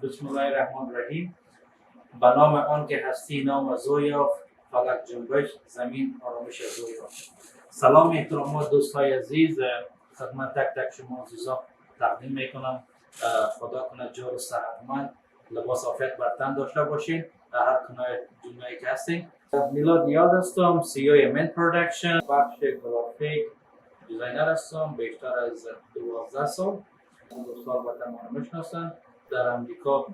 بسم الله الرحمن الرحیم. به نام آن که هستی نام زویا فلک جنبش زمین آرامش زویا. سلام احترامات دوستای عزیز، خدمت تک تک شما عزیزان تقدیم میکنم. خدا کنه جور و صحتمند، لباس عافیت بر تن داشته باشین در هر کنار دنیایی که هستین. میلاد نیاز هستم، سی او من پروداکشن، بخش گرافیک دیزاینر هستم. بیشتر از 12 سال دوستان وطن ما رو میشناسن. در امریکا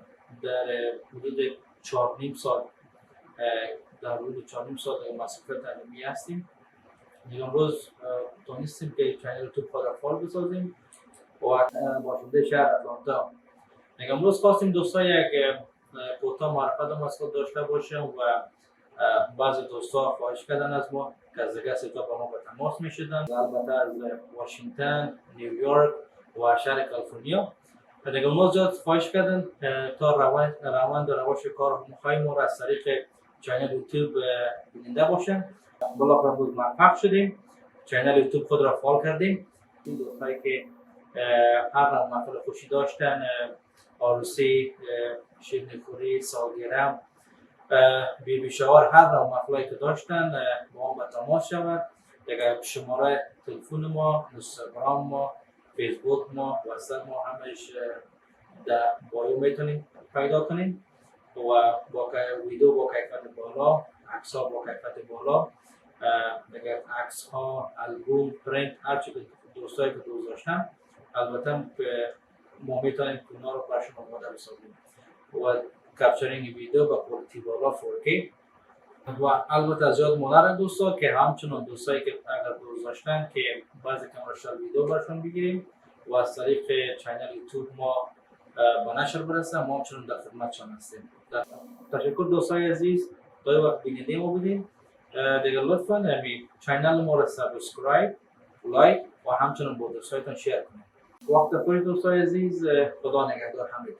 در حدود 4.5 سال در مسافت تعلیمی هستیم. امروز تونستیم که چنل یوتیوب خود را فعال بسازیم و باشنده شهر اتلانتا. امروز خواستیم دوستا یک کوتاه معرفت مسئول داشته باشم و بعضی دوستا خواهش کردن از ما که از دیگه ستا با ما به تماس می شدن، البته از واشنگتن، نیویورک و شهر کالیفرنیا. دیگه امروز زیاد خواهش کردن تا روند روش کار مخوای ما را از طریق چینل یوتیوب بیننده باشن. بالاخره امروز موفق شدیم، چینل یوتیوب خود را فعال کردیم. این دوستایی که هر نوع محفل خوشی داشتن، عروسی، شیرینی‌خوری، سالگرد، بیبی شاور، هر نوع محفلی که داشتن با ما به تماس شود. دیگه شماره تلفن ما، اینستاگرام ما، فیسبوک ما، واتساپ ما همش در بایو میتونیم پیدا کنیم و با ویدیو با کیفیت بالا، عکس ها با کیفیت بالا، دیگه عکس ها، البوم، پرینت، هر چی که دوستایی که دوست داشتن، البته ما میتونیم اونا رو برشون آماده بسازیم و کپچرینگ ویدیو با کوالیتی بالا 4K. و البته زیاد مونر دوستا که همچنان دوستایی که اگر دوست داشتن که بعضی کامرشال ویدیو برشون بگیریم و از طریق چینل یوتیوب ما به نشر برسه، ما همچنان در خدمتشان هستیم. تشکر دوستای عزیز، تا وقت بیننده ما بودیم. دیگه لطفا چینل ما رو سابسکرایب، لایک و همچنان با دوستایتان شیر کنید. وقت خوش دوستای عزیز، خدا نگهدار همگی.